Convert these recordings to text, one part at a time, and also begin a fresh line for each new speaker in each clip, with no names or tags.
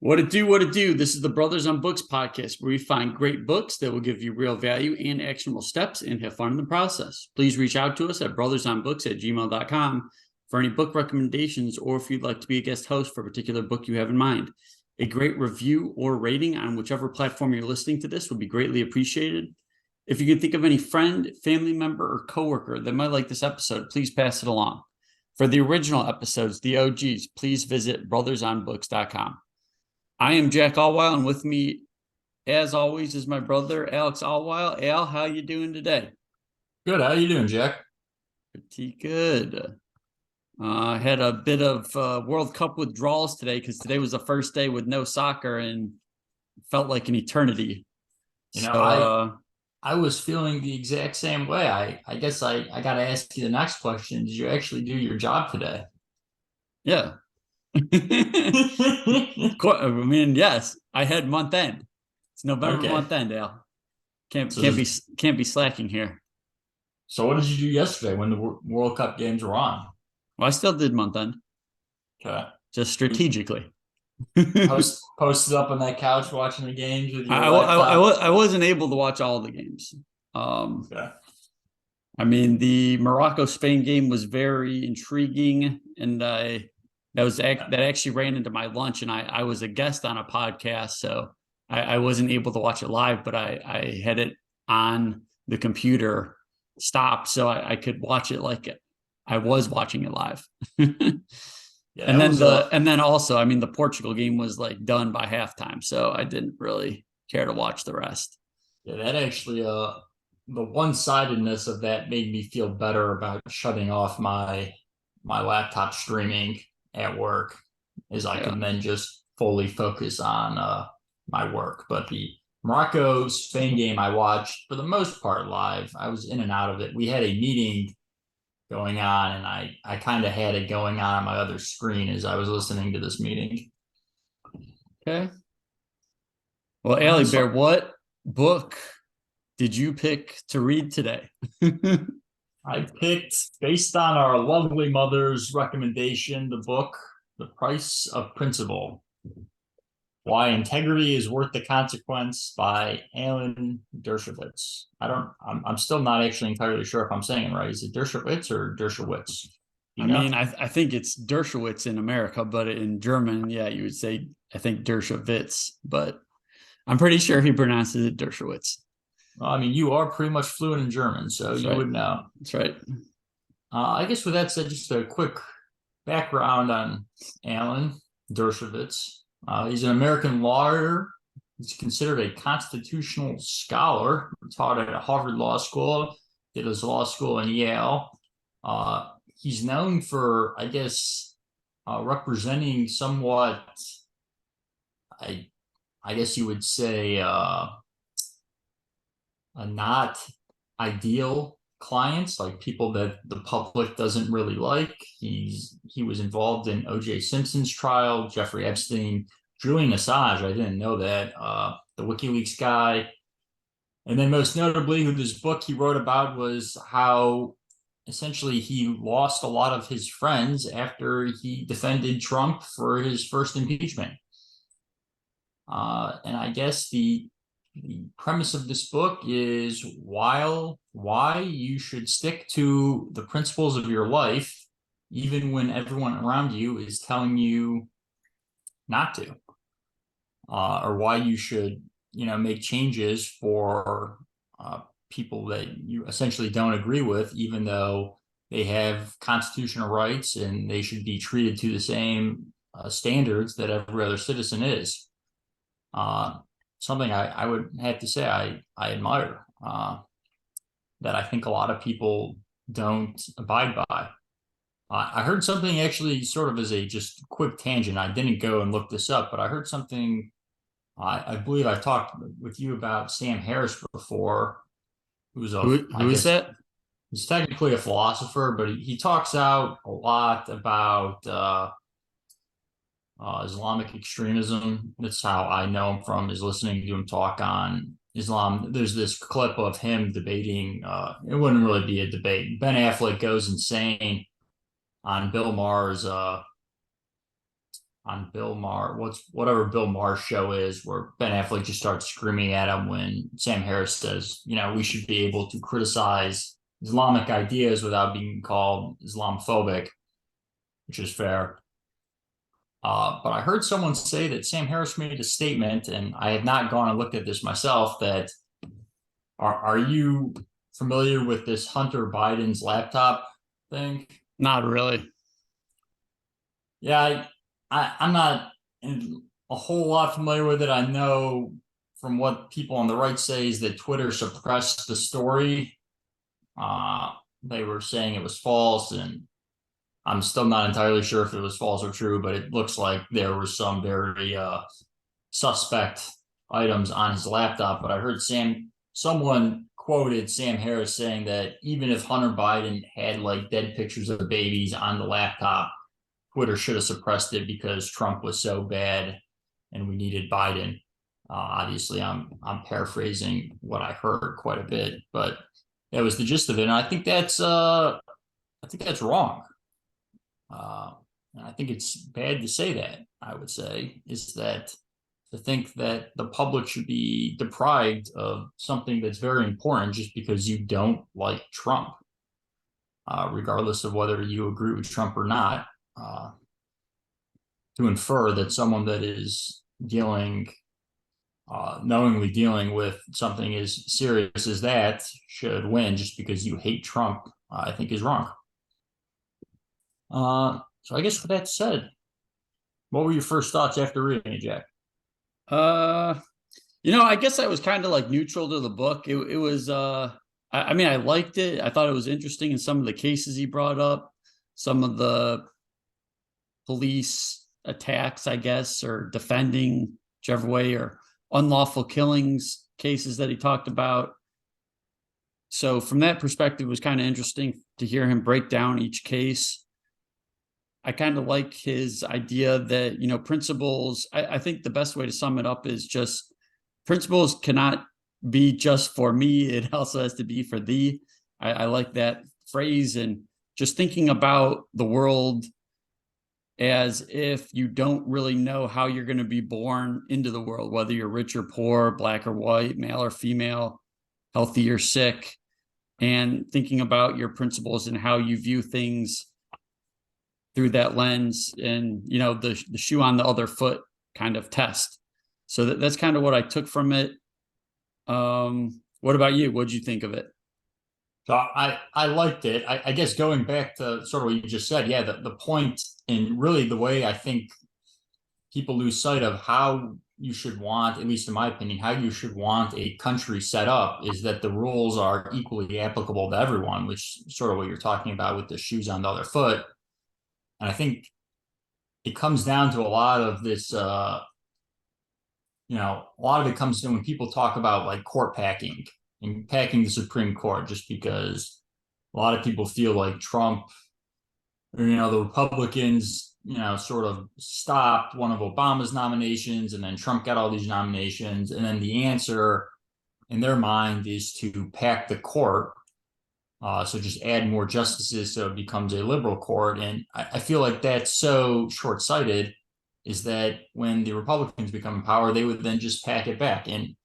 What it do, what it do. This is the Brothers on Books podcast, where we find great books that will give you real value and actionable steps and have fun in the process. Please reach out to us at brothersonbooks@gmail.com for any book recommendations, or if you'd like to be a guest host for a particular book you have in mind. A great review or rating on whichever platform you're listening to this would be greatly appreciated. If you can think of any friend, family member, or coworker that might like this episode, please pass it along. For the original episodes, the OGs, please visit brothersonbooks.com. I am Jack Allweil, and with me, as always, is my brother, Alex Allweil. Al, how you doing today?
Good. How you doing, Jack?
Pretty good. I had a bit of World Cup withdrawals today because today was the first day with no soccer and felt like an eternity.
I was feeling the exact same way. I guess I got to ask you the next question. Did you actually do your job today?
Yeah. I mean, yes, I had month end. It's November month end, Al. Can't be slacking here.
So what did you do yesterday when the World Cup games were on?
Well, I still did month end.
Okay.
Just strategically.
Posted up on that couch watching the games with your
laptop. I wasn't able to watch all the games.
Okay.
I mean, the Morocco-Spain game was very intriguing, and that actually ran into my lunch, and I was a guest on a podcast, so I wasn't able to watch it live, but I had it on the computer stopped so I could watch it like I was watching it live. Yeah, and then also, I mean, the Portugal game was like done by halftime, so I didn't really care to watch the rest.
Yeah, that actually the one-sidedness of that made me feel better about shutting off my laptop streaming at work, as I can then just fully focus on my work. But the Morocco-Spain game I watched for the most part live. I was in and out of it. We had a meeting going on, and I kind of had it going on my other screen as I was listening to this meeting.
Okay. Well, Allie Bear, what book did you pick to read today?
I picked, based on our lovely mother's recommendation, the book, The Price of Principle: Why Integrity is Worth the Consequence by Alan Dershowitz. I'm still not actually entirely sure if I'm saying it right. Is it Dershowitz or Dershowitz?
I mean, I think it's Dershowitz in America, but in German, yeah, you would say, I think Dershowitz, but I'm pretty sure he pronounces it Dershowitz.
Well, I mean, you are pretty much fluent in German, so you would know.
That's right.
I guess with that said, just a quick background on Alan Dershowitz. He's an American lawyer. He's considered a constitutional scholar. He taught at Harvard Law School, did his law school in Yale. He's known for, I guess, representing somewhat, I guess you would say, not ideal clients, like people that the public doesn't really like. He was involved in O.J. Simpson's trial, Jeffrey Epstein, Julian Assange. I didn't know that. The WikiLeaks guy. And then most notably, who this book he wrote about was how essentially he lost a lot of his friends after he defended Trump for his first impeachment. And I guess the premise of this book is why you should stick to the principles of your life, even when everyone around you is telling you not to, or why you should, make changes for people that you essentially don't agree with, even though they have constitutional rights and they should be treated to the same standards that every other citizen is. Something I would have to say I admire, that I think a lot of people don't abide by. I heard something actually sort of as a just quick tangent. I didn't go and look this up, but I heard something. I believe I talked with you about Sam Harris before. Who is that? He's technically a philosopher, but he talks out a lot about Islamic extremism. That's how I know him from, is listening to him talk on Islam. There's this clip of him debating, it wouldn't really be a debate. Ben Affleck goes insane on Bill Maher's on Bill Maher, whatever Bill Maher's show is, where Ben Affleck just starts screaming at him when Sam Harris says, we should be able to criticize Islamic ideas without being called Islamophobic, which is fair. But I heard someone say that Sam Harris made a statement, and I have not gone and looked at this myself, that are you familiar with this Hunter Biden's laptop thing?
Not really.
Yeah, I'm not a whole lot familiar with it. I know from what people on the right say is that Twitter suppressed the story. They were saying it was false, and I'm still not entirely sure if it was false or true, but it looks like there were some very suspect items on his laptop. But I heard someone quoted Sam Harris saying that even if Hunter Biden had like dead pictures of babies on the laptop, Twitter should have suppressed it because Trump was so bad and we needed Biden. Obviously, I'm paraphrasing what I heard quite a bit, but that was the gist of it. And I think that's wrong. And I think it's bad to say that. I would say is that to think that the public should be deprived of something that's very important just because you don't like Trump, regardless of whether you agree with Trump or not. To infer that someone that is knowingly dealing with something as serious as that should win just because you hate Trump, I think is wrong. So I guess with that said, what were your first thoughts after reading it, Jack?
I guess I was kind of like neutral to the book. It was I mean, I liked it. I thought it was interesting in some of the cases he brought up, some of the police attacks, I guess, or defending, whichever way, or unlawful killings cases that he talked about. So from that perspective, it was kind of interesting to hear him break down each case. I kind of like his idea that, principles, I think the best way to sum it up is just principles cannot be just for me. It also has to be for thee. I like that phrase, and just thinking about the world as if you don't really know how you're going to be born into the world, whether you're rich or poor, black or white, male or female, healthy or sick, and thinking about your principles and how you view things through that lens, and the shoe on the other foot kind of test. So that's kind of what I took from it. What about you? What'd you think of it?
So I liked it. I guess going back to sort of what you just said, yeah, the point, and really the way I think people lose sight of how you should want, at least in my opinion, how you should want a country set up is that the rules are equally applicable to everyone, which is sort of what you're talking about with the shoes on the other foot. And I think it comes down to a lot of this, a lot of it comes to when people talk about like court packing and packing the Supreme Court, just because a lot of people feel like Trump, or, the Republicans, sort of stopped one of Obama's nominations, and then Trump got all these nominations. And then the answer in their mind is to pack the court. So just add more justices so it becomes a liberal court. And I feel like that's so short-sighted, is that when the Republicans become in power, they would then just pack it back. And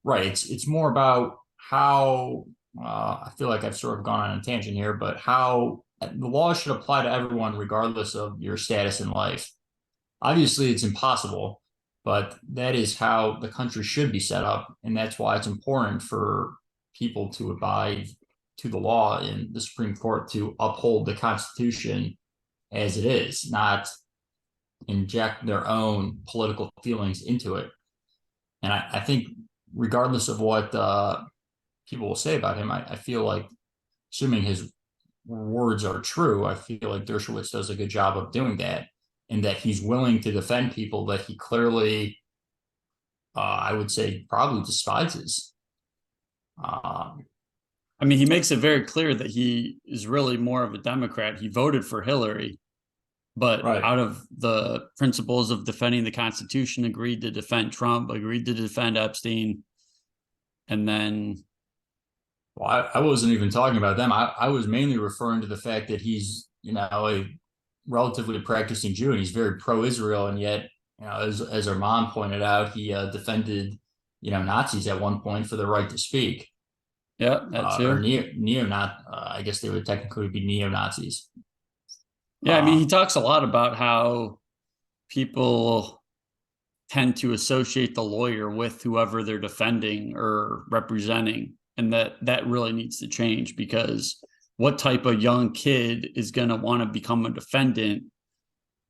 right, it's more about how, I feel like I've sort of gone on a tangent here, but how the law should apply to everyone regardless of your status in life. Obviously, it's impossible, but that is how the country should be set up. And that's why it's important for people to abide to the law in the Supreme Court, to uphold the Constitution as it is, not inject their own political feelings into it. And I think regardless of what people will say about him, I feel like, assuming his words are true, I feel like Dershowitz does a good job of doing that, and that he's willing to defend people that he clearly, I would say, probably despises.
I mean, he makes it very clear that he is really more of a Democrat. He voted for Hillary, but
Right.
out of the principles of defending the Constitution, agreed to defend Trump, agreed to defend Epstein. And then,
well, I wasn't even talking about them. I was mainly referring to the fact that he's, a relatively practicing Jew, and he's very pro-Israel, and yet, as our mom pointed out, he defended, Nazis at one point for the right to speak,
Yeah, that
or
too.
neo-Nat. I guess they would technically be neo-Nazis.
Yeah, I mean, he talks a lot about how people tend to associate the lawyer with whoever they're defending or representing, and that really needs to change, because what type of young kid is going to want to become a defendant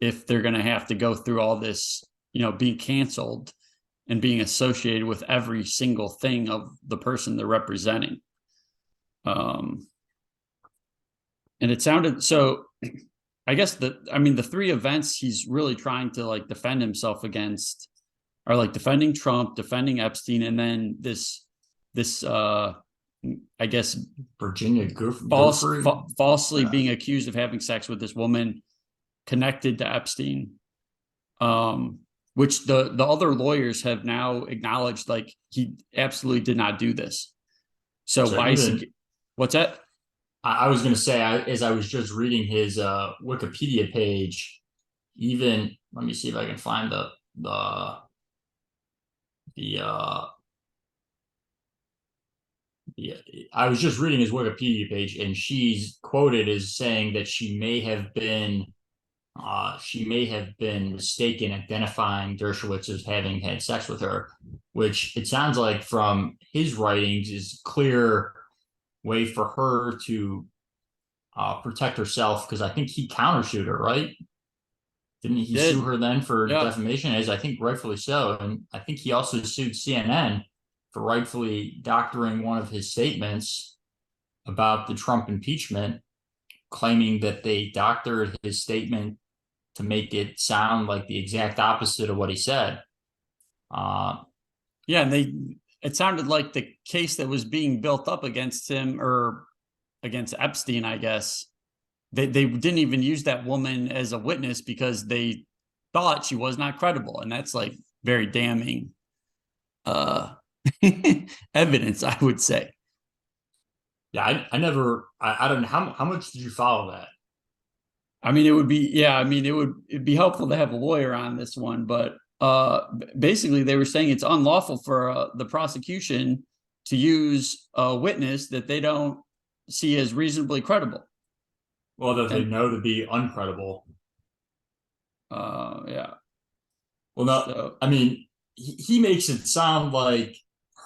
if they're going to have to go through all this, being canceled and being associated with every single thing of the person they're representing. And it sounded so, I guess the three events he's really trying to like defend himself against are like defending Trump, defending Epstein, and then this I guess
Virginia Giuffre.
falsely being accused of having sex with this woman connected to Epstein. Which the other lawyers have now acknowledged, like, he absolutely did not do this. So why is he, what's that?
I was going to say, as I was just reading his Wikipedia page, even let me see if I can find the I was just reading his Wikipedia page, and she's quoted as saying that she may have been mistaken identifying Dershowitz as having had sex with her, which it sounds like from his writings is clear way for her to protect herself, because I think he countersued her, right? Didn't he sue her then for defamation, as I think rightfully so? And I think he also sued CNN for rightfully doctoring one of his statements about the Trump impeachment, claiming that they doctored his statement to make it sound like the exact opposite of what he said.
Yeah, and it sounded like the case that was being built up against him, or against Epstein, I guess, they didn't even use that woman as a witness because they thought she was not credible. And that's like very damning evidence, I would say.
Yeah, I never, I don't know. How much did you follow that?
I mean, it'd be helpful to have a lawyer on this one, but basically they were saying it's unlawful for the prosecution to use a witness that they don't see as reasonably credible.
Well, that they know to be uncredible.
Yeah.
Well, no, so, I mean, he makes it sound like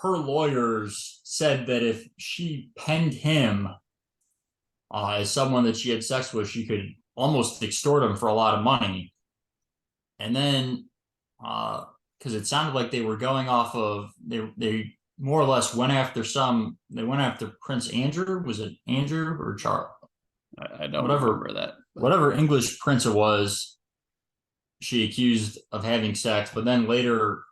her lawyers said that if she penned him as someone that she had sex with, she could almost extort him for a lot of money. And then, because it sounded like they were going off of, they more or less went after Prince Andrew. Was it Andrew or Charles?
I don't remember that.
Whatever English prince it was, she accused of having sex, but then later,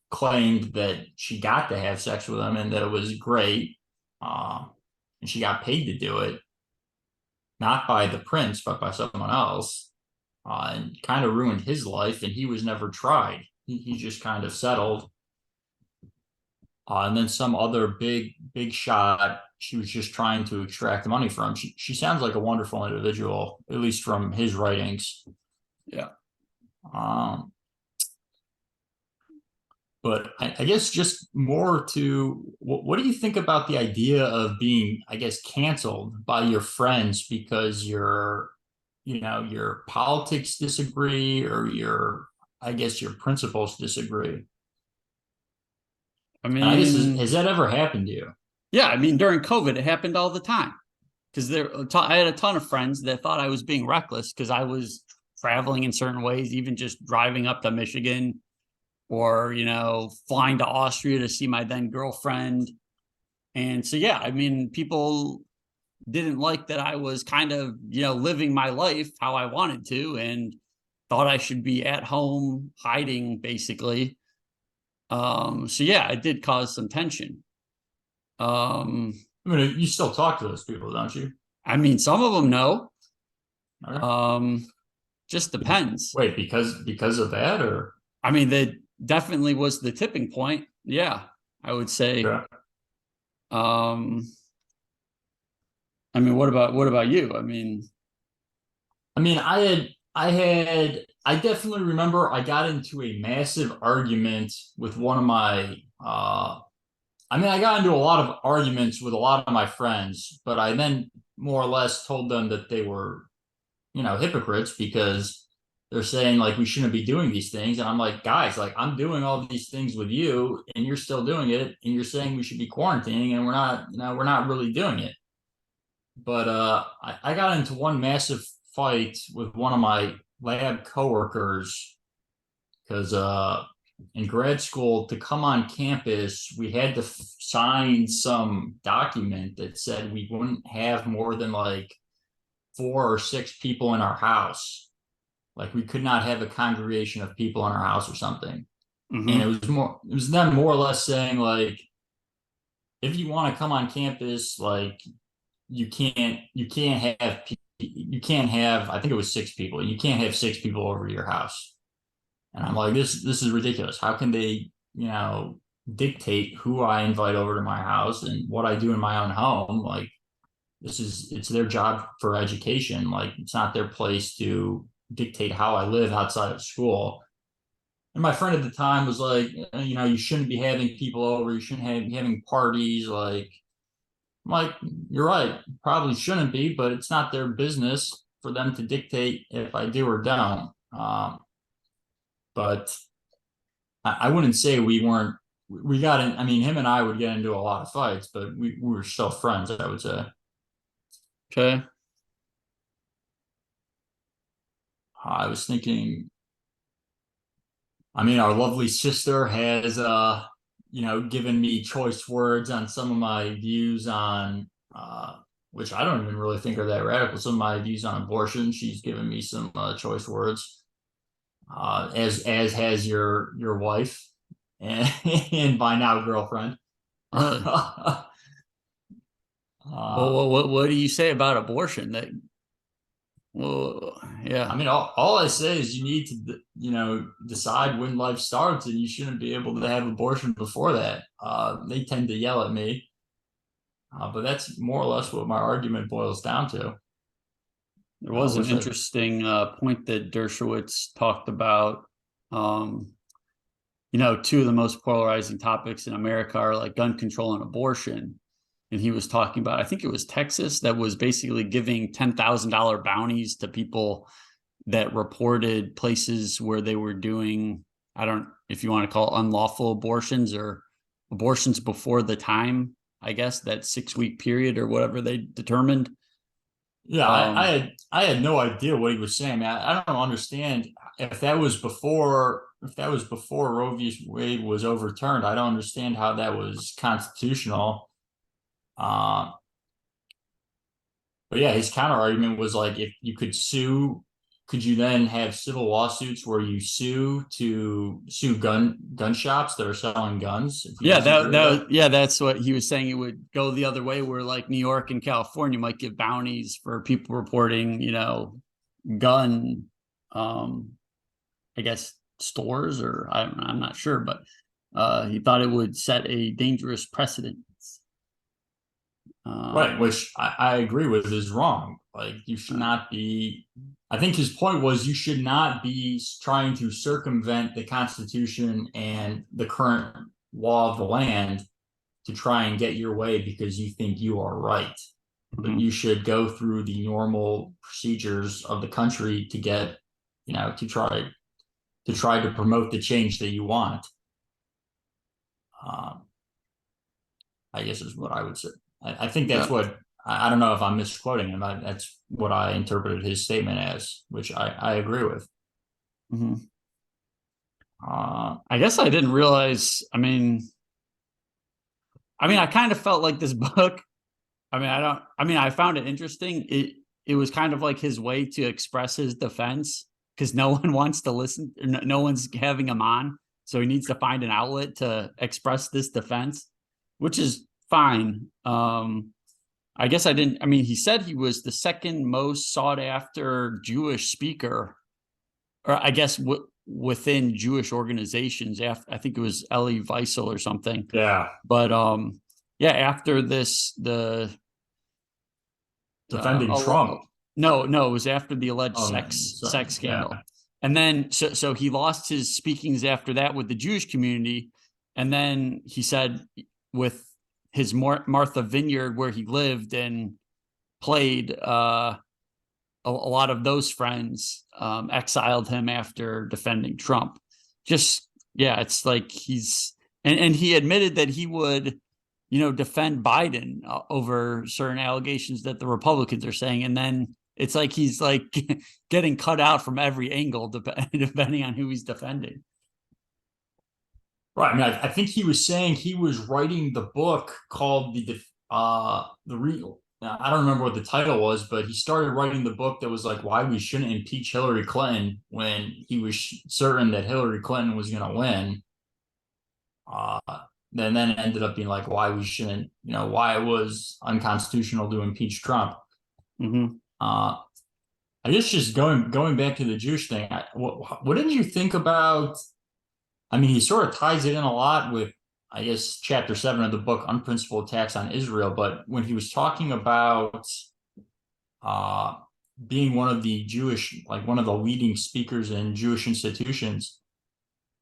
claimed that she got to have sex with him and that it was great. And she got paid to do it, not by the prince, but by someone else, and kind of ruined his life. And he was never tried. He just kind of settled. And then some other big shot, she was just trying to extract the money from. She sounds like a wonderful individual, at least from his writings.
Yeah.
But I guess just more to what do you think about the idea of being, I guess, canceled by your friends because your politics disagree, or your principles disagree?
I mean,
and I guess has that ever happened to you?
Yeah, I mean, during COVID, it happened all the time, because I had a ton of friends that thought I was being reckless because I was traveling in certain ways, even just driving up to Michigan, or, flying to Austria to see my then girlfriend. And so, yeah, I mean, people didn't like that I was kind of, living my life how I wanted to, and thought I should be at home hiding, basically. So yeah, it did cause some tension.
I mean, you still talk to those people, don't you?
I mean, some of them know.
Okay.
Just depends.
Wait, because of that, or?
I mean, that definitely was the tipping point. Yeah, I would say.
Yeah.
I mean, what about you? I mean,
I mean, I definitely remember I got into a massive argument with one of my, I got into a lot of arguments with a lot of my friends, but I then more or less told them that they were, hypocrites because they're saying like we shouldn't be doing these things. And I'm like, guys, like I'm doing all these things with you and you're still doing it. And you're saying we should be quarantining and we're not really doing it. But I got into one massive fight with one of my lab coworkers because in grad school to come on campus, we had to sign some document that said we wouldn't have more than like 4 or 6 people in our house. Like we could not have a congregation of people in our house or something. And
Mm-hmm.
it was them more or less saying like, if you want to come on campus, like you can't have you can't have I think it was 6 people. You can't have 6 people over your house. And I'm like, this is ridiculous. How can they, dictate who I invite over to my house and what I do in my own home? Like it's their job for education. Like it's not their place to dictate how I live outside of school. And my friend at the time was like, you shouldn't be having people over. You shouldn't be having parties. Like, I'm like, you're right. Probably shouldn't be, but it's not their business for them to dictate if I do or don't. But I wouldn't say we weren't. We got in. I mean, him and I would get into a lot of fights, but we were still friends. I would say.
Okay.
I was thinking. I mean, our lovely sister has, given me choice words on some of my views on, which I don't even really think are that radical. Some of my views on abortion. She's given me some choice words, as has your wife and, and by now girlfriend.
Uh,
uh,
well, what do you say about abortion? That well,
I
yeah.
mean, all I say is you need to, decide when life starts, and you shouldn't be able to have abortion before that. They tend to yell at me, but that's more or less what my argument boils down to.
There
I
was an
wish I,
interesting point that Dershowitz talked about. Um, two of the most polarizing topics in America are like gun control and abortion. And he was talking about, I think it was Texas, that was basically giving $10,000 bounties to people that reported places where they were doing, I don't, if you want to call it unlawful abortions or abortions before the time, I guess that 6 week period or whatever they determined.
yeah,
Um,
I had no idea what he was saying. Man, I don't understand if that was before Roe v. Wade was overturned. I don't understand how that was constitutional. Uh, But yeah, his counter argument was like, if you could sue, could you then have civil lawsuits where you sue gun shops that are selling guns? If you
yeah,
disagree with that,
yeah, that's what he was saying. It would go the other way, where like New York and California might give bounties for people reporting, gun, um, I guess stores, or I'm not sure, but he thought it would set a dangerous precedent.
right?
Um,
Which I agree with is wrong. Like you should
uh,
not be. I think his point was you should not be trying to circumvent the Constitution and the current law of the land to try and get your way because you think you are right. But
mhm.
you should go through the normal procedures of the country to get, to try to promote the change that you want. Um, I guess is what I would say. I think that's
Yeah.
what I don't know if I'm misquoting him. That's what I interpreted his statement as, which I agree with.
Mhm.
Uh,
I guess I didn't realize. I kind of felt like this book. I mean, I don't. I mean, I found it interesting. It was kind of like his way to express his defense because no one wants to listen. No one's having him on, so he needs to find an outlet to express this defense, which is fine. I guess I didn't. I mean, he said he was the second most sought after Jewish speaker, or I guess within Jewish organizations. After I think it was Elie Wiesel or something.
yeah,
But yeah, after this, the
defending
a,
Trump.
No, no, it was after the alleged
Oh, no,
sex
yeah.
scandal. And then so he lost his speakings after that with the Jewish community. And then he said with his Martha Vineyard where he lived and played, a lot of those friends exiled him after defending Trump. Just yeah, it's like and he admitted that he would, defend Biden over certain allegations that the Republicans are saying, and then it's like he's like getting cut out from every angle depending on who he's defending.
Right. I mean, I think he was saying he was writing the book called the real. I don't remember what the title was, but he started writing the book that was like why we shouldn't impeach Hillary Clinton when he was certain that Hillary Clinton was going to win. Uh, then it ended up being like why we shouldn't, why it was unconstitutional to impeach Trump.
Mm-hmm.
I guess just going back to the Jewish thing, what did you think about? I mean, he sort of ties it in a lot with, I guess, chapter 7 of the book, Unprincipled Attacks on Israel. But when he was talking about uh, being one of the one of the leading speakers in Jewish institutions,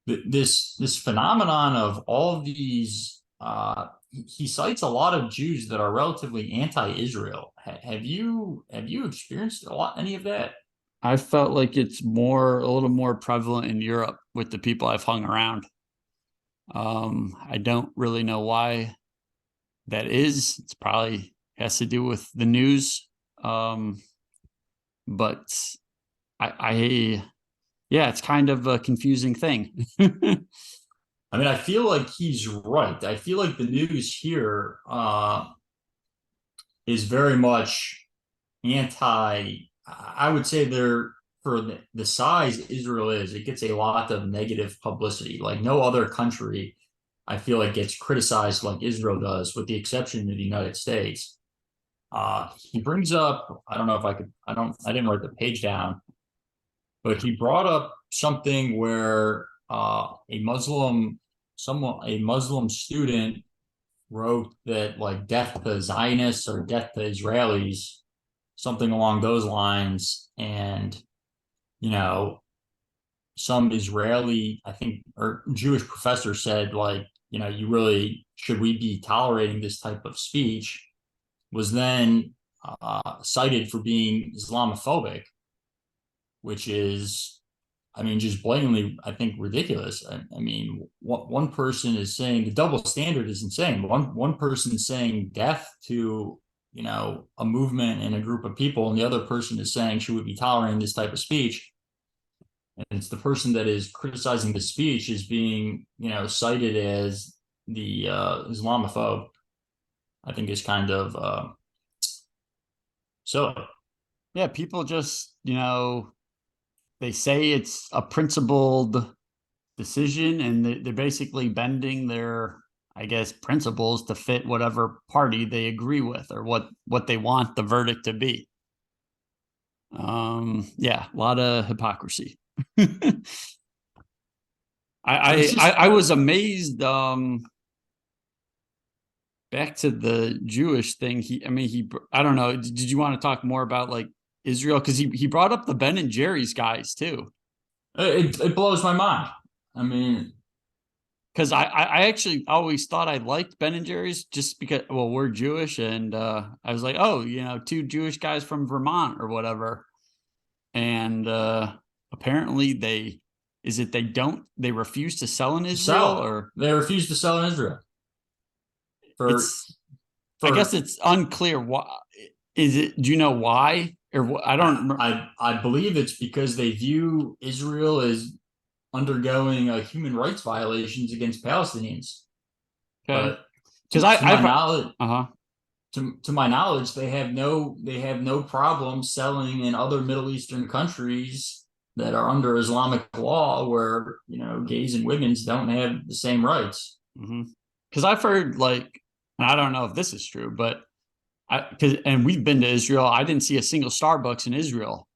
this phenomenon of all of these, he cites a lot of Jews that are relatively anti-Israel. Have you experienced any of that?
I felt like it's a little more prevalent in Europe with the people I've hung around. I don't really know why that is. It's probably has to do with the news. But I yeah, it's kind of a confusing thing.
I mean, I feel like he's right. I feel like the news here is very much anti. I would say they're for the size Israel is, it gets a lot of negative publicity. Like no other country, I feel like gets criticized like Israel does, with the exception of the United States. He brings up, I don't know if I could, I didn't write the page down, but he brought up something where a Muslim student wrote that like death to Zionists or death to Israelis, something along those lines. And, you know, some Israeli, I think, or Jewish professor said, like, you really, should we be tolerating this type of speech? Was then cited for being Islamophobic, which is, I mean, just blatantly, I think, ridiculous. I mean, one person is saying the double standard is insane. One person is saying death to, a movement and a group of people, and the other person is saying should we be tolerating this type of speech? And it's the person that is criticizing the speech is being, cited as the Islamophobe. I think is kind of so.
Yeah, people just, they say it's a principled decision and they're basically bending their, I guess, principles to fit whatever party they agree with or what they want the verdict to be. Yeah, a lot of hypocrisy. I was amazed. Back to the Jewish thing. I don't know. Did you want to talk more about like Israel? Because he brought up the Ben and Jerry's guys too.
It blows my mind. I mean,
because I actually always thought I liked Ben and Jerry's just because, well, we're Jewish, and I was like, oh, two Jewish guys from Vermont or whatever, and apparently they refuse to sell in Israel, or
they refuse to sell in Israel.
I guess it's unclear why. Is it? Do you know why? Or what? I don't remember.
I believe it's because they view Israel as undergoing human rights violations against Palestinians.
Okay.
Because to my knowledge,
uh-huh.
To my knowledge, they have no problem selling in other Middle Eastern countries that are under Islamic law, where gays and women's don't have the same rights.
Because I've heard and I don't know if this is true, but and we've been to Israel. I didn't see a single Starbucks in Israel,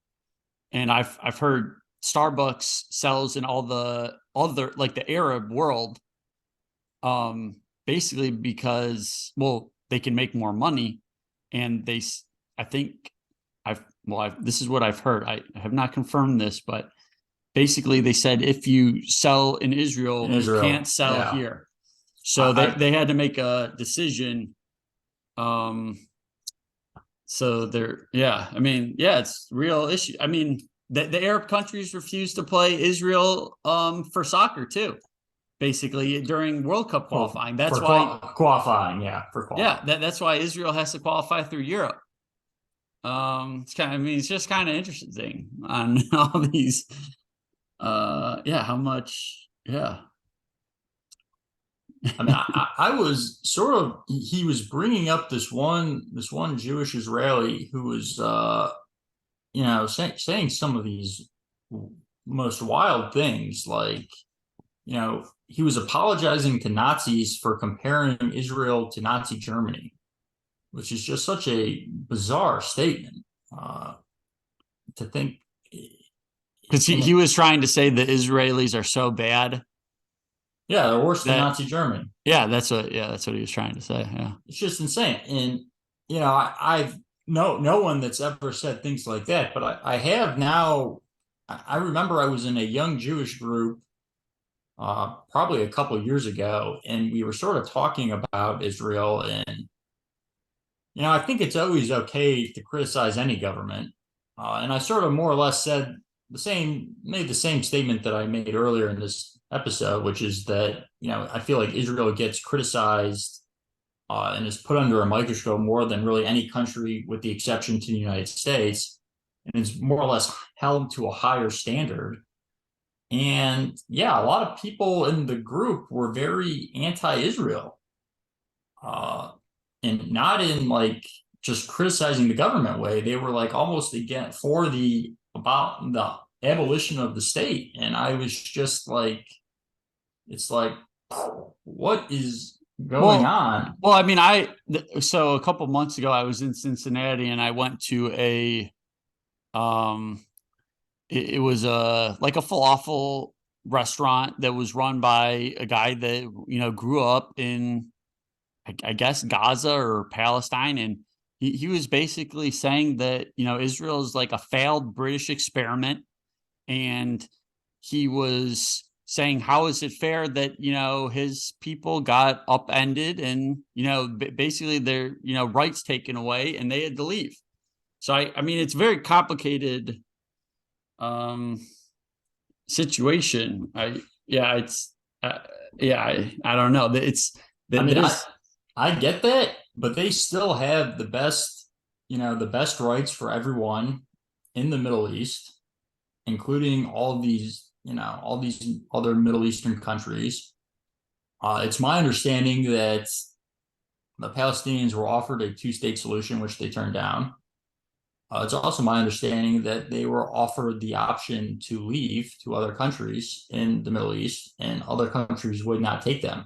and I've heard Starbucks sells in all the like the Arab world, basically because, well, they can make more money, and I think well, this is what I've heard. I have not confirmed this, but basically they said if you sell in Israel, you can't sell
yeah.
here. So they had to make a decision. So I mean, yeah, it's real issue. I mean, the Arab countries refused to play Israel for soccer too, basically during World Cup qualifying. That's why
qualifying, yeah, for qualifying.
Yeah, that's why Israel has to qualify through Europe. It's just kind of interesting on all these. How much? Yeah.
I mean, I was sort of, he was bringing up this one Jewish Israeli who was saying some of these most wild things, like, he was apologizing to Nazis for comparing Israel to Nazi Germany, which is just such a bizarre statement to think.
Because he was trying to say the Israelis are so bad.
Yeah, they're worse than Nazi Germany.
Yeah, that's what he was trying to say. Yeah.
It's just insane. And, I've no one that's ever said things like that, but I have now. I remember I was in a young Jewish group probably a couple of years ago, and we were sort of talking about Israel. And, I think it's always okay to criticize any government. And I sort of more or less made the same statement that I made earlier in this episode, which is that, I feel like Israel gets criticized and is put under a microscope more than really any country, with the exception to the United States, and is more or less held to a higher standard. And yeah, a lot of people in the group were very anti-Israel, and not in like just criticizing the government way. They were like almost again about the abolition of the state. And I was just like, it's like, what is going on?
Well, I mean, so a couple months ago I was in Cincinnati and I went to it was like a falafel restaurant that was run by a guy that grew up in I guess Gaza or Palestine, and he was basically saying that Israel is like a failed British experiment, and he was saying, how is it fair that his people got upended and basically their rights taken away and they had to leave. So I mean it's a very complicated situation. I don't know.
I get that, but they still have the best rights for everyone in the Middle East, including all these other Middle Eastern countries. It's my understanding that the Palestinians were offered a two-state solution, which they turned down. It's also my understanding that they were offered the option to leave to other countries in the Middle East, and other countries would not take them.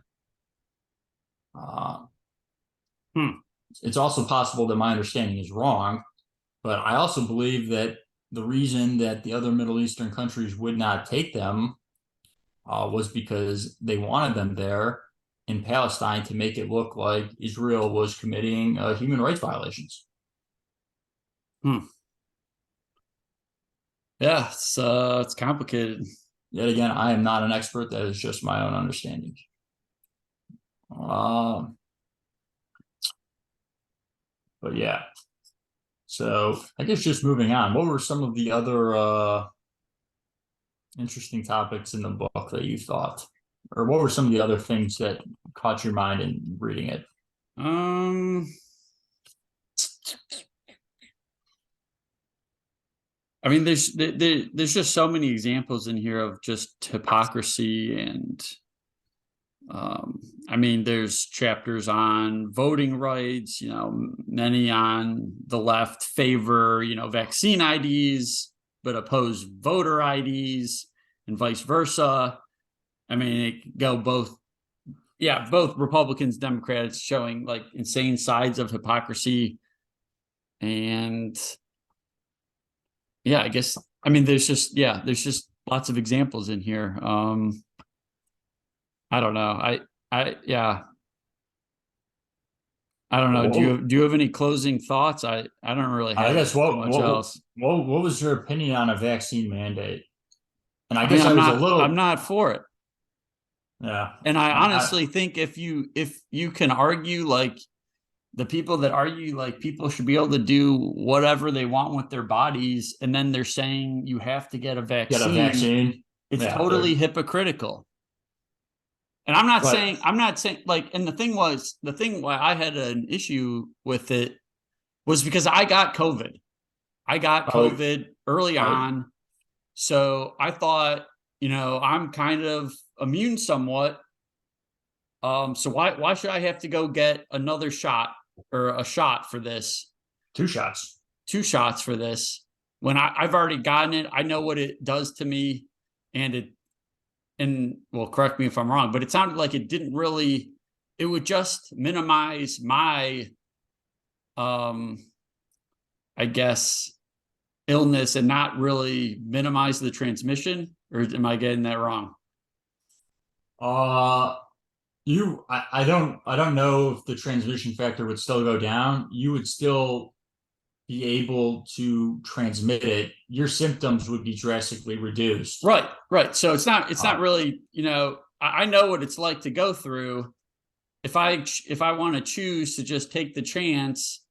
It's also possible that my understanding is wrong, but I also believe that the reason that the other Middle Eastern countries would not take them was because they wanted them there in Palestine to make it look like Israel was committing human rights violations.
Yeah, it's complicated.
Yet again, I am not an expert. That is just my own understanding. But yeah. So I guess just moving on, what were some of the other interesting topics in the book that you thought, or what were some of the other things that caught your mind in reading it?
I mean, there's just so many examples in here of just hypocrisy, and I mean, there's chapters on voting rights. Many on the left favor vaccine IDs but oppose voter IDs, and vice versa. I mean, it could go both. Yeah, both Republicans, Democrats showing like insane sides of hypocrisy, and yeah, I guess, I mean, there's just lots of examples in here. I don't know. Yeah. I don't know.
Well,
Do you have any closing thoughts? I don't really
I
have
guess
much else.
what was your opinion on a vaccine mandate? And I
I mean,
guess I was a
I'm
little,
not for it.
yeah.
And I
I
honestly think if you can argue like the people that argue like people should be able to do whatever they want with their bodies, and then they're saying you have to get a
get a
vaccine,
vaccine.
it's
Yeah,
totally hypocritical. And
but
I'm not saying like, and the thing why I had an issue with it was because I got COVID. I got
oh,
COVID early
oh,
on. So I thought, I'm kind of immune somewhat. So why should I have to go get another shot or a shot for this,
2 shots.
2 shots for this when I've already gotten it? I know what it does to me, and well, correct me if I'm wrong, but it sounded like it didn't really. It would just minimize my, um, I guess, illness and not really minimize the transmission. Or am I getting that wrong?
Uh, I don't know if the transmission factor would still go down. You would still be able to transmit it. Your symptoms would be drastically reduced.
Right, right. So it's not
Uh,
really, I know what it's like to go through. If I want to choose to just take the chance,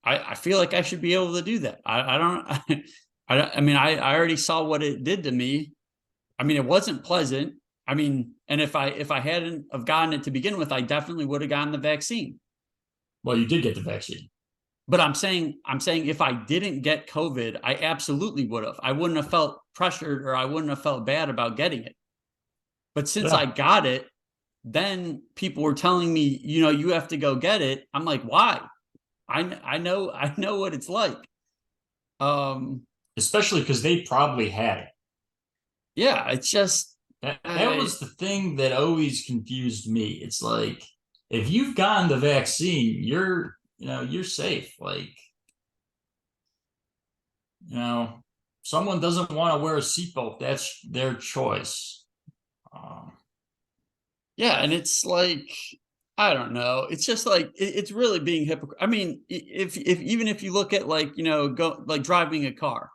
I feel like I should be able to do that. I don't I mean I already saw what it did to me. I mean, it wasn't pleasant. I mean, and if I hadn't have gotten it to begin with, I definitely would have gotten the vaccine.
well, you did get the vaccine.
But I'm saying if I didn't get COVID, I absolutely would have. I wouldn't have felt pressured, or I wouldn't have felt bad about getting it. But since I
Yeah.
got it, then people were telling me, you have to go get it. I'm like, why? I know what it's like. Um,
Especially because they probably had it.
yeah, it's just,
That was the thing that always confused me. It's like if you've gotten the vaccine, you're safe. Like, you know, someone doesn't want to wear a seatbelt, that's their choice. Um,
yeah, and it's like, I don't know. It's just like it's really being hypocrite. I mean, if even if you look at like, go like driving a car.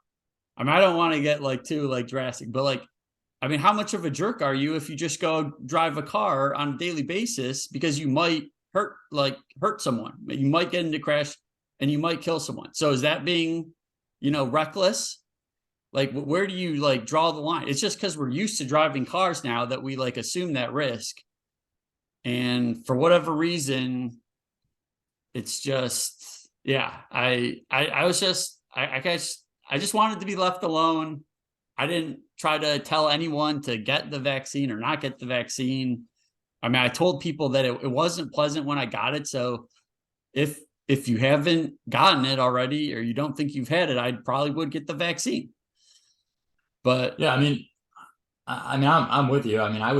I mean, I don't want to get like too like drastic, but like, I mean, how much of a jerk are you if you just go drive a car on a daily basis because you might hurt someone, you might get into a crash, and you might kill someone? So is that being, reckless? Like, where do you like draw the line? It's just because we're used to driving cars now that we like assume that risk, and for whatever reason, it's just, yeah. I was just I guess I just wanted to be left alone. I didn't try to tell anyone to get the vaccine or not get the vaccine. I mean, I told people that it wasn't pleasant when I got it. So if you haven't gotten it already, or you don't think you've had it, I probably would get the vaccine. But
yeah, I'm with you. I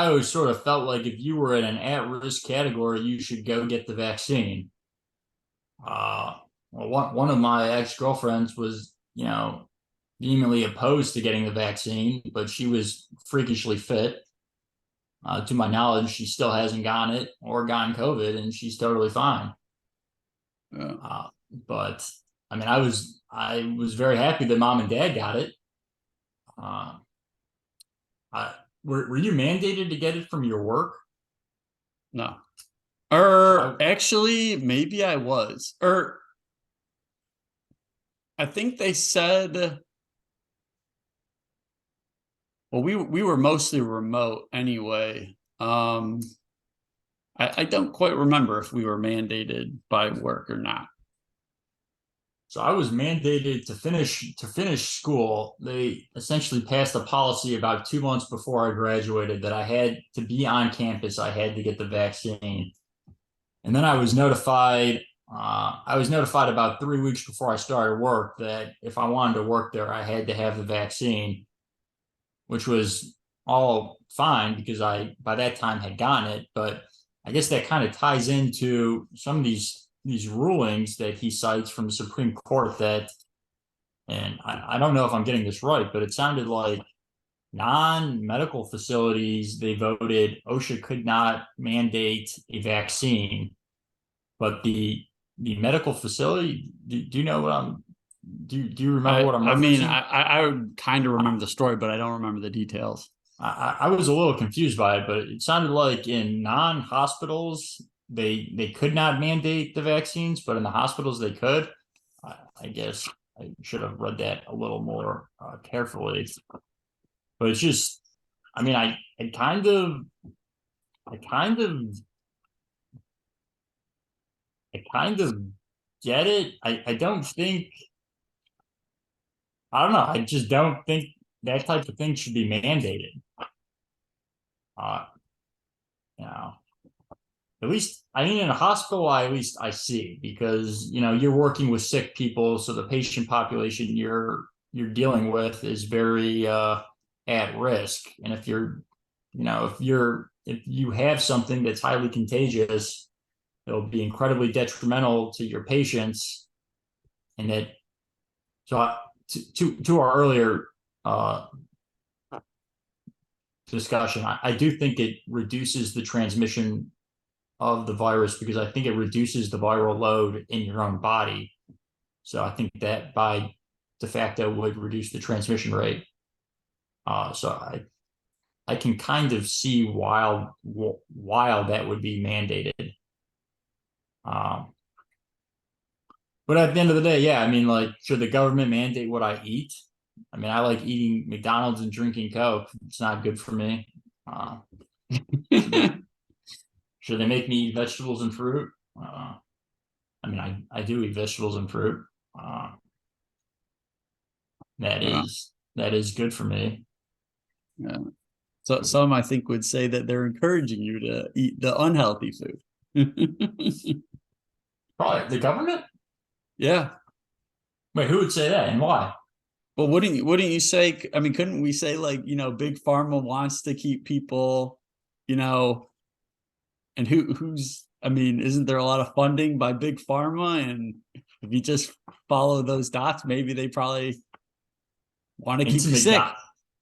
always sort of felt like if you were in an at-risk category, you should go get the vaccine. Uh, well, one of my ex-girlfriends was, vehemently opposed to getting the vaccine, but she was freakishly fit. To my knowledge, she still hasn't gotten it or gotten COVID, and she's totally fine.
uh,
But I was very happy that mom and dad got it. Uh, I, were you mandated to get it from your work?
no. Or
I
actually, maybe I was. Or I think they said, well, we were mostly remote anyway. I don't quite remember if we were mandated by work or not.
So I was mandated to finish school. They essentially passed a policy about 2 months before I graduated that I had to be on campus. I had to get the vaccine, and then I was notified. I was notified about 3 weeks before I started work that if I wanted to work there, I had to have the vaccine, which was all fine because I by that time had gotten it. But I guess that kind of ties into some of these rulings that he cites from the Supreme Court that, and I don't know if I'm getting this right, but it sounded like non-medical facilities, they voted OSHA could not mandate a vaccine, but the medical facility, do you know what I'm do you remember what I'm
I mean,
referencing?
I would kind of remember the story, but I don't remember the details.
I was a little confused by it, but it sounded like in non-hospitals they could not mandate the vaccines, but in the hospitals they could. I guess I should have read that a little more carefully. But it's just, I mean, I kind of, I kind of get it. I don't think, I don't know. I just don't think that type of thing should be mandated. Uh, you know, at least, I mean, in a hospital, at least I see, because, you're working with sick people. So the patient population you're dealing with is very, at risk. And if you have something that's highly contagious, it'll be incredibly detrimental to your patients. And that, so to our earlier discussion, I do think it reduces the transmission of the virus, because I think it reduces the viral load in your own body. So I think that by de facto would reduce the transmission rate. So I can kind of see why that would be mandated. But at the end of the day, yeah, I mean, like, should the government mandate what I eat? I mean, I like eating McDonald's and drinking Coke. It's not good for me. Should they make me eat vegetables and fruit? I mean, I do eat vegetables and fruit. That
Yeah.
is good for me.
Yeah. So some I think would say that they're encouraging you to eat the unhealthy food.
Probably the government.
Yeah.
Wait, who would say that and why?
Well, wouldn't you say, I mean, couldn't we say, like, big pharma wants to keep people, you know, and who's, I mean, isn't there a lot of funding by big pharma? And if you just follow those dots, maybe they probably want to keep
Into
you sick.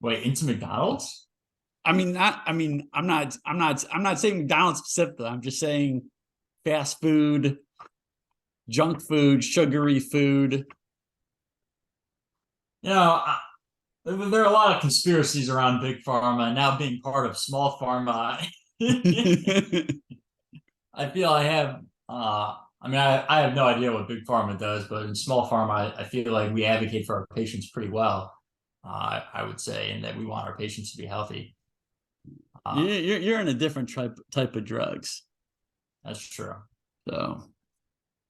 Wait, into McDonald's?
I'm not saying McDonald's specifically. I'm just saying fast food, junk food, sugary food.
There are a lot of conspiracies around big pharma. Now being part of small pharma, I feel I have. I mean, I have no idea what big pharma does, but in small pharma, I feel like we advocate for our patients pretty well. I would say, and that we want our patients to be healthy.
You're in a different type of drugs.
That's true.
So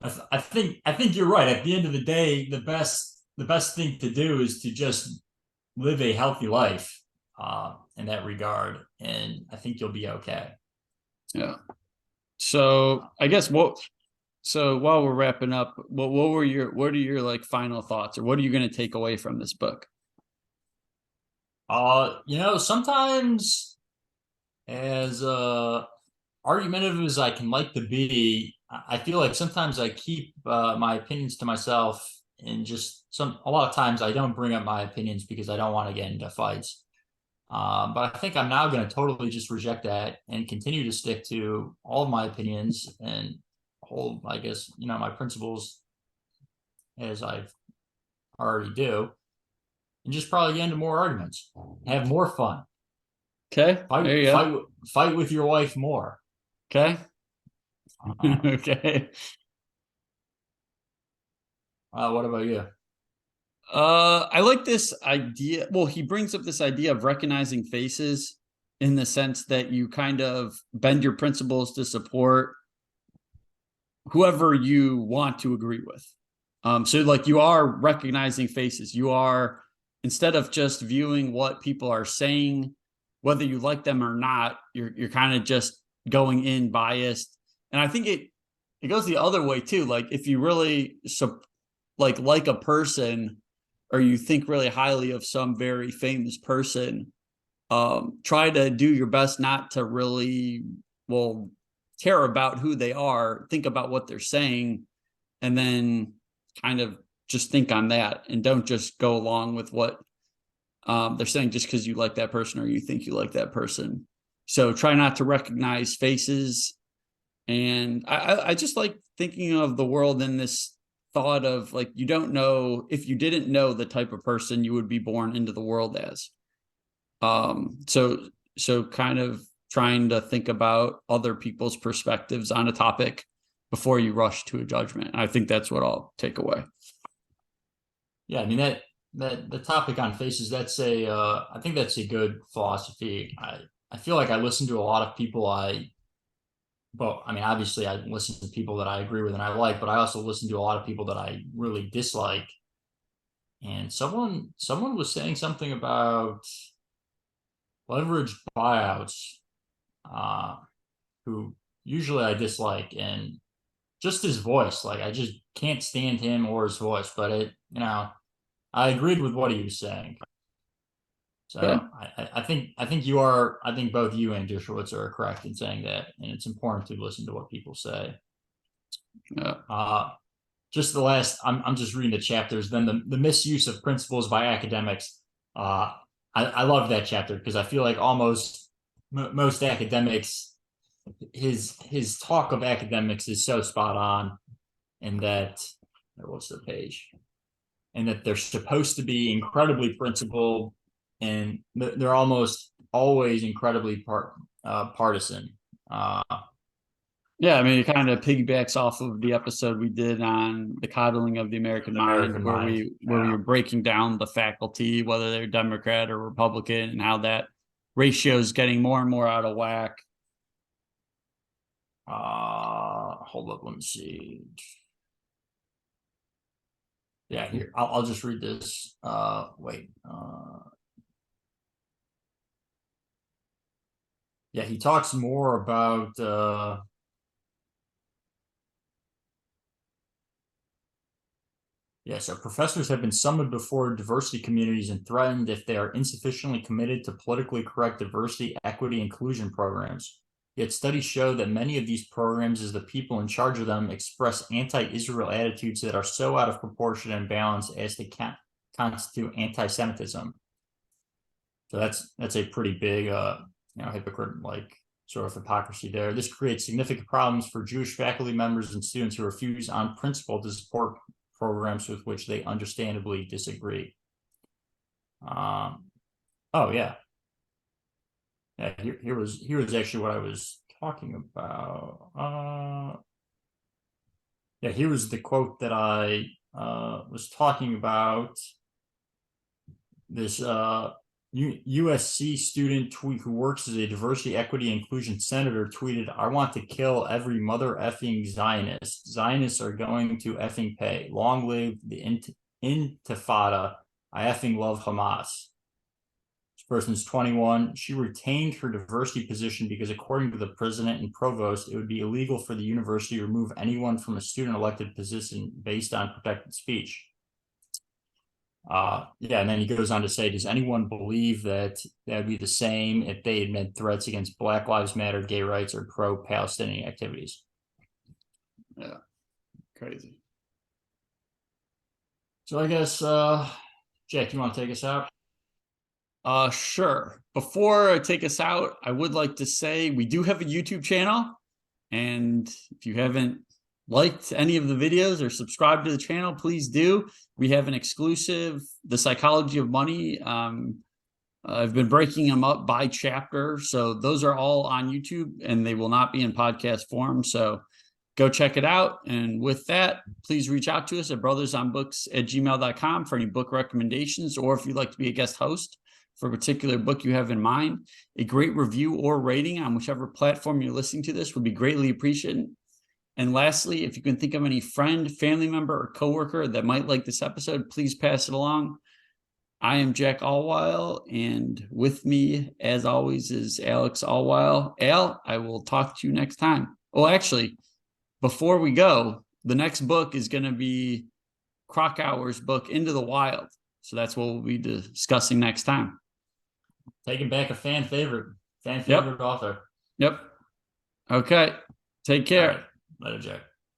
I think you're right. At the end of the day, the best thing to do is to just live a healthy life in that regard, and I think you'll be okay.
yeah. So I guess so while we're wrapping up, what are your like final thoughts, or what are you going to take away from this book?
Sometimes, as argumentative as I can like to be, I feel like sometimes I keep my opinions to myself, and just a lot of times I don't bring up my opinions because I don't want to get into fights. But I think I'm now going to totally just reject that and continue to stick to all of my opinions and hold, I guess, my principles as I already do, and just probably get into more arguments, have more fun,
Okay, there you go.
Fight with your wife more.
Okay. Okay.
What about you?
I like this idea. Well, he brings up this idea of recognizing faces, in the sense that you kind of bend your principles to support whoever you want to agree with. So like you are recognizing faces. You are, instead of just viewing what people are saying, whether you like them or not, you're kind of just going in biased. And I think it goes the other way too. Like if you really like a person, or you think really highly of some very famous person, try to do your best not to really, care about who they are, think about what they're saying, and then kind of just think on that, and don't just go along with what They're saying just because you like that person or you think you like that person. So try not to recognize faces. And I just like thinking of the world in this thought of like, you don't know, if you didn't know the type of person you would be born into the world as. So kind of trying to think about other people's perspectives on a topic before you rush to a judgment. I think that's what I'll take away.
Yeah, I mean that the topic on faces, I think that's a good philosophy. I feel like I listen to a lot of people but I mean, obviously I listen to people that I agree with and I like, but I also listen to a lot of people that I really dislike. And someone was saying something about leveraged buyouts, uh, who usually I dislike, and just his voice, like I just can't stand him or his voice, but I agreed with what he was saying.
Yeah.
So I think I think both you and Dershowitz are correct in saying that, and it's important to listen to what people say.
Yeah.
Just the last, I'm just reading the chapters. Then the misuse of principles by academics. I love that chapter because I feel like almost most academics, his talk of academics is so spot on, and that what's the page, and that they're supposed to be incredibly principled, and they're almost always incredibly partisan.
Yeah, I mean, it kind of piggybacks off of the episode we did on the coddling of the American mind, where we were breaking down the faculty, whether they're Democrat or Republican, and how that ratio is getting more and more out of whack.
Hold up, let me see. Yeah, here I'll just read this. Wait. Yeah, he talks more about yeah, so professors have been summoned before diversity communities and threatened if they are insufficiently committed to politically correct diversity, equity, inclusion programs. Yet studies show that many of these programs, as the people in charge of them, express anti-Israel attitudes that are so out of proportion and balance as to constitute anti-Semitism. So that's a pretty big hypocrite like sort of hypocrisy there. This creates significant problems for Jewish faculty members and students who refuse on principle to support programs with which they understandably disagree. Oh yeah. Yeah, here was actually what I was talking about. Yeah, here was the quote that I was talking about. This USC student who works as a diversity, equity, inclusion senator tweeted, "I want to kill every mother effing Zionist. Zionists are going to effing pay. Long live the Intifada. I effing love Hamas." This person's 21. She retained her diversity position because, according to the president and provost, it would be illegal for the university to remove anyone from a student elected position based on protected speech. Yeah, and then he goes on to say, does anyone believe that would be the same if they had made threats against Black Lives Matter, gay rights, or pro-Palestinian activities?
Yeah, crazy.
So I guess, Jack, you want to take us out?
Sure. Before I take us out, I would like to say we do have a YouTube channel, and if you haven't liked any of the videos or subscribed to the channel, please do. We have an exclusive, The Psychology of Money. I've been breaking them up by chapter, so those are all on YouTube, and they will not be in podcast form. So go check it out. And with that, please reach out to us at brothersonbooks@gmail.com for any book recommendations, or if you'd like to be a guest host for a particular book you have in mind. A great review or rating on whichever platform you're listening to this would be greatly appreciated. And lastly, if you can think of any friend, family member, or coworker that might like this episode, please pass it along. I am Jack Allweil, and with me, as always, is Alex Allweil. Al, I will talk to you next time. Oh, actually, before we go, the next book is going to be Krakauer's book, Into the Wild. So that's what we'll be discussing next time.
Taking back a fan favorite author.
Yep. Okay. Take care.
Later, Jack.